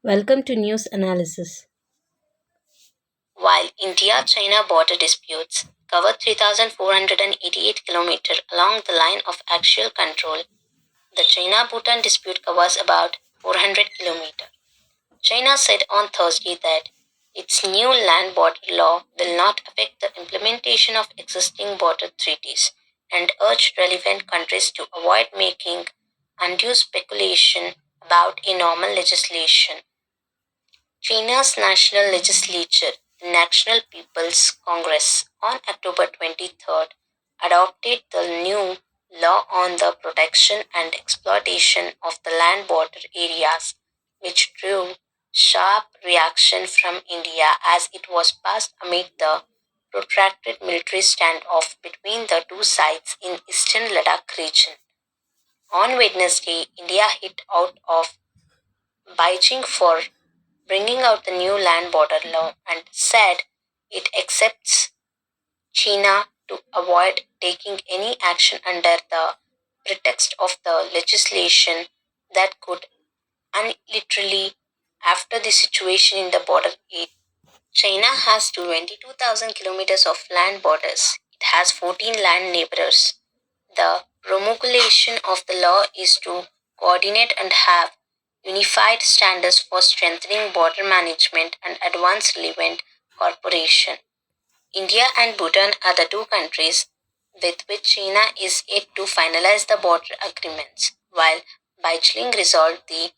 Welcome to News Analysis. While India-China border disputes cover 3,488 km along the line of actual control, the China-Bhutan dispute covers about 400 km. China said on Thursday that its new land border law will not affect the implementation of existing border treaties and urged relevant countries to avoid making undue speculation about a normal legislation. China's national legislature, the National People's Congress, on October 23rd adopted the new law on the protection and exploitation of the land border areas, which drew sharp reaction from India as it was passed amid the protracted military standoff between the two sides in eastern Ladakh region. On Wednesday, India hit out of Beijing for bringing out the new land border law and said it accepts China to avoid taking any action under the pretext of the legislation that could unilaterally after the situation in the border area. China has 22,000 kilometers of land borders. It has 14 land neighbors. The promulgation of the law is to coordinate and have unified standards for strengthening border management and advance relevant cooperation. India and Bhutan are the two countries with which China is yet to finalize the border agreements, while Beijing resolved the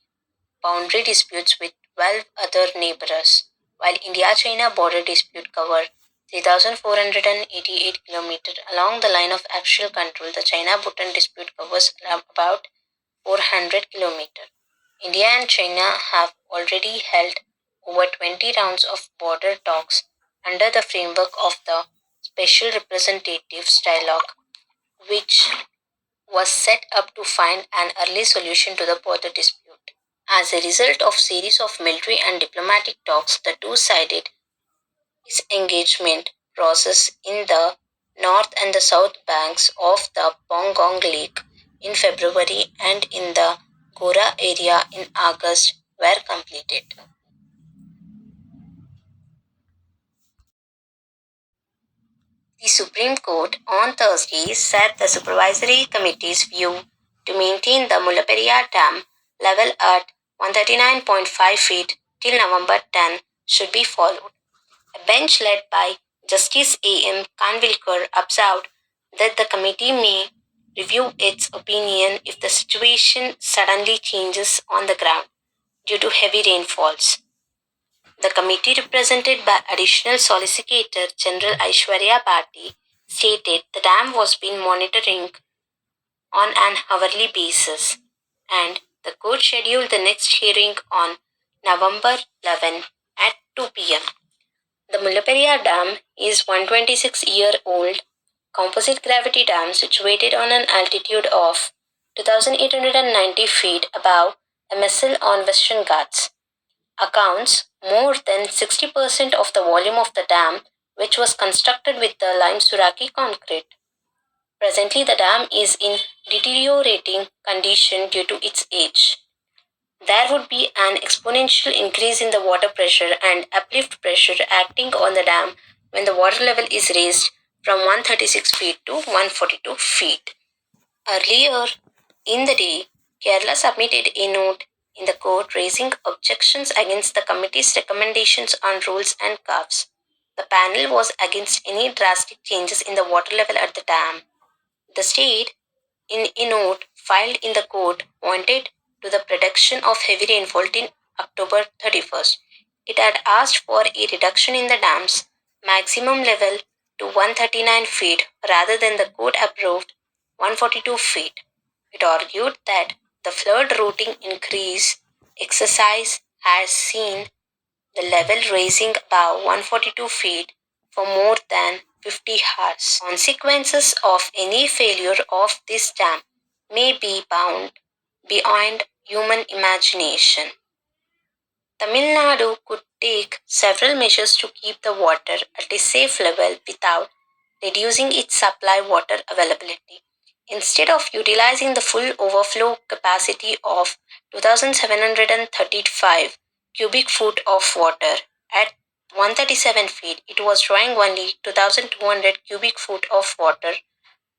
boundary disputes with 12 other neighbors. While India-China border dispute covered 3,488 kilometers along the line of actual control, the China-Bhutan dispute covers about 400 kilometers. India and China have already held over 20 rounds of border talks under the framework of the Special Representatives Dialogue, which was set up to find an early solution to the border dispute. As a result of series of military and diplomatic talks, the two-sided disengagement process in the north and the south banks of the Pongong Lake in February and in the Gora area in August were completed. The Supreme Court on Thursday said the Supervisory Committee's view to maintain the Mullaperiyar Dam level at 139.5 feet till November 10 should be followed. A bench led by Justice A.M. Kanvilkar observed that the committee may review its opinion if the situation suddenly changes on the ground due to heavy rainfalls. The committee, represented by Additional Solicitor General Aishwarya Bharti, stated the dam was being monitoring on an hourly basis, and the court scheduled the next hearing on November 11 at 2 p.m. The Mullaperiyar Dam is 126-year-old composite gravity dam situated on an altitude of 2,890 feet above MSL on Western Ghats. Accounts more than 60% of the volume of the dam, which was constructed with the lime suraki concrete. Presently, the dam is in deteriorating condition due to its age. There would be an exponential increase in the water pressure and uplift pressure acting on the dam when the water level is raised from 136 feet to 142 feet. Earlier in the day, Kerala submitted a note in the court raising objections against the committee's recommendations on rules and curves. The panel was against any drastic changes in the water level at the dam. The state, in a note filed in the court, pointed to the prediction of heavy rainfall till October 31st. It had asked for a reduction in the dam's maximum level to 139 feet rather than the court approved 142 feet. It argued that the flood routing increase exercise has seen the level rising above 142 feet for more than 50 hours. Consequences of any failure of this dam may be bound beyond human imagination. Tamil Nadu could take several measures to keep the water at a safe level without reducing its supply water availability. Instead of utilizing the full overflow capacity of 2,735 cubic foot of water. At 137 feet, it was drawing only 2,200 cubic foot of water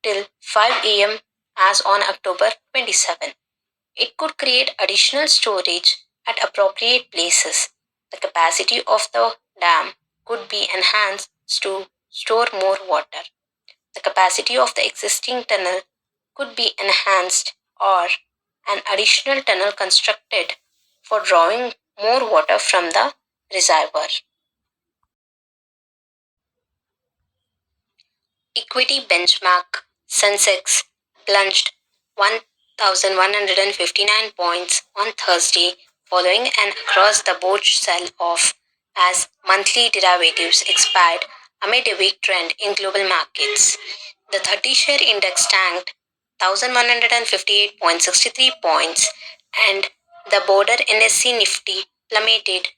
till 5 a.m. as on October 27. It could create additional storage at appropriate places. The capacity of the dam could be enhanced to store more water. The capacity of the existing tunnel could be enhanced or an additional tunnel constructed for drawing more water from the reservoir. Equity benchmark Sensex plunged 1,159 points on Thursday following an across the board sell off as monthly derivatives expired amid a weak trend in global markets. The 30 share index tanked 1,158.63 points and the border NSE Nifty plummeted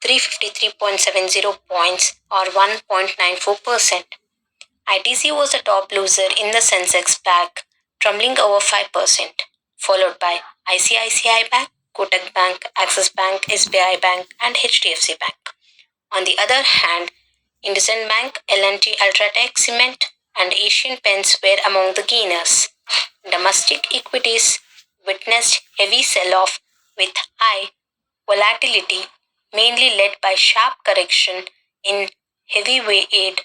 353.70 points or 1.94%. ITC was the top loser in the Sensex pack, trembling over 5%, followed by ICICI Bank, Kotak Bank, Axis Bank, SBI Bank, and HDFC Bank. On the other hand, IndusInd Bank, L&T Ultratech Cement, and Asian Paints were among the gainers. Domestic equities witnessed heavy sell-off with high volatility, mainly led by sharp correction in heavyweight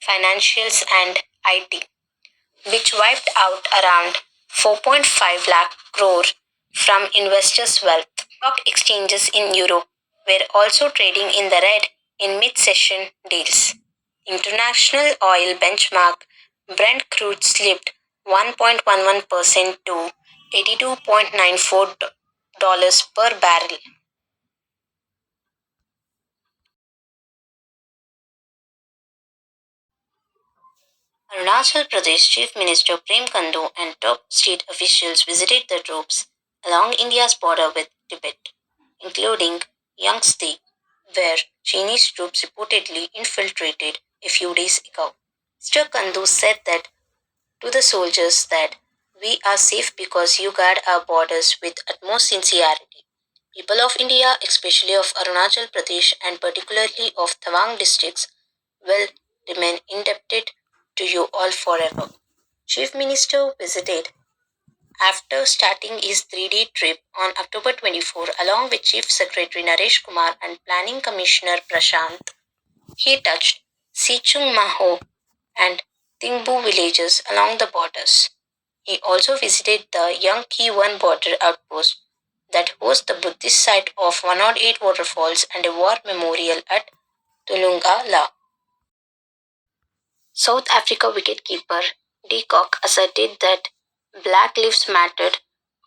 financials and IT, which wiped out around 4.5 lakh crore from investors' wealth. Stock exchanges in Europe were also trading in the red in mid-session deals. International oil benchmark Brent crude slipped 1.11% to $82.94 per barrel. Arunachal Pradesh Chief Minister Prem Khandu and top state officials visited the troops along India's border with Tibet, including Yangtze, where Chinese troops reportedly infiltrated a few days ago. Mr. Khandu said that to the soldiers that we are safe because you guard our borders with utmost sincerity. People of India, especially of Arunachal Pradesh and particularly of Tawang districts, will remain indebted to you all forever. Chief Minister visited after starting his 3-day trip on October 24 along with Chief Secretary Naresh Kumar and Planning Commissioner Prashant. He touched Sichung Maho and Tingbu villages along the borders. He also visited the Yangki 1 border outpost that hosts the Buddhist site of 108 waterfalls and a war memorial at Tulunga La. South Africa wicketkeeper de Kock asserted that Black Lives mattered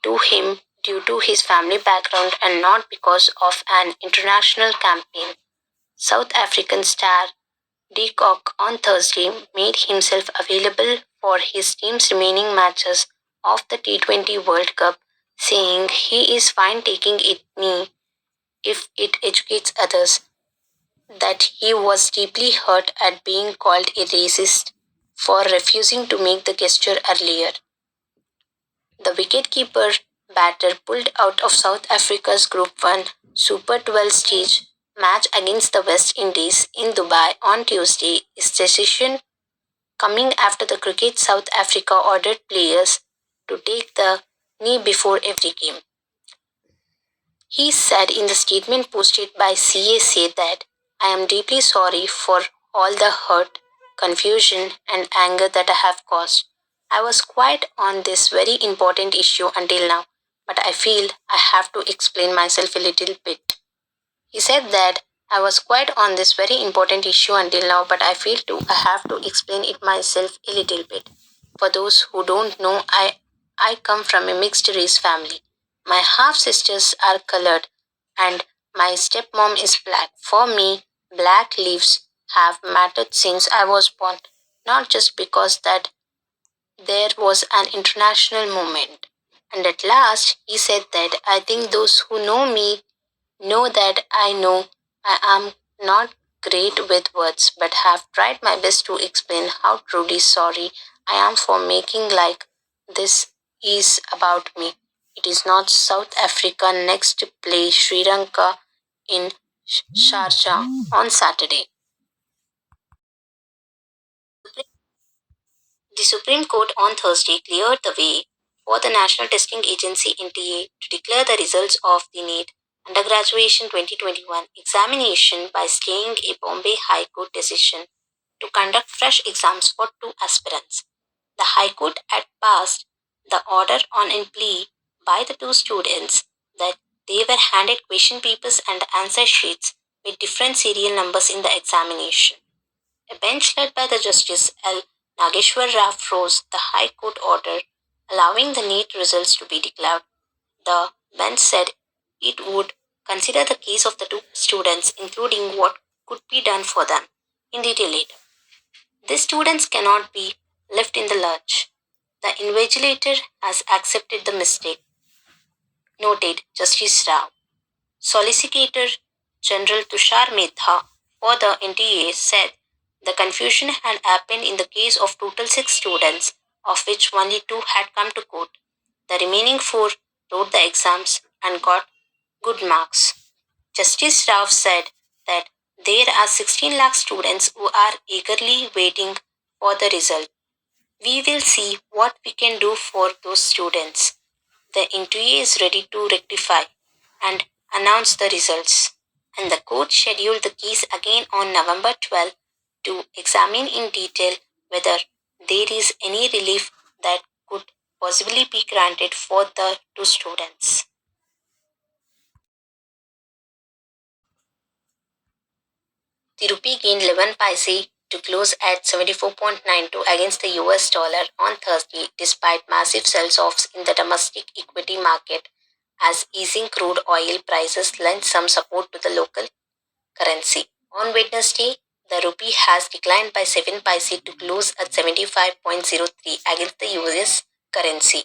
to him due to his family background and not because of an international campaign. South African star de Kock on Thursday made himself available for his team's remaining matches of the T20 World Cup, saying he is fine taking it knee if it educates others, that he was deeply hurt at being called a racist for refusing to make the gesture earlier. The wicketkeeper batter pulled out of South Africa's Group 1 Super 12 stage match against the West Indies in Dubai on Tuesday. His decision coming after the Cricket South Africa ordered players to take the knee before every game. He said in the statement posted by CAC that I am deeply sorry for all the hurt, confusion, and anger that I have caused. I was quiet on this very important issue until now, but I feel I have to explain myself a little bit. He said that I was quiet on this very important issue until now, but I feel too I have to explain it myself a little bit. For those who don't know, I come from a mixed race family. My half sisters are colored and my stepmom is black. For me, black lives have mattered since I was born, not just because that there was an international movement. And at last, he said that I think those who know me know that I know I am not great with words, but have tried my best to explain how truly sorry I am for making like this is about me. It is not South Africa next to play Sri Lanka in Sharjah on Saturday. The Supreme Court on Thursday cleared the way for the National Testing Agency NTA to declare the results of the NEET undergraduation 2021 examination by staying a Bombay High Court decision to conduct fresh exams for two aspirants. The High Court had passed the order on a plea by the two students that they were handed question papers and answer sheets with different serial numbers in the examination. A bench led by the Justice L. Nageshwar Rao froze the High Court order allowing the NEET results to be declared. The bench said it would consider the case of the two students, including what could be done for them, in detail later. These students cannot be left in the lurch. The invigilator has accepted the mistake, noted Justice Rao. Solicitor General Tushar Mehta for the NTA said the confusion had happened in the case of total six students, of which only two had come to court. The remaining four wrote the exams and got good marks. Justice Rao said that there are 16 lakh students who are eagerly waiting for the result. We will see what we can do for those students. The NTA is ready to rectify and announce the results. And the court scheduled the case again on November 12 to examine in detail whether there is any relief that could possibly be granted for the two students. The rupee gained 11 paise to close at 74.92 against the US dollar on Thursday despite massive sell-offs in the domestic equity market as easing crude oil prices lent some support to the local currency. On Wednesday, the rupee has declined by 7 paise to close at 75.03 against the US currency.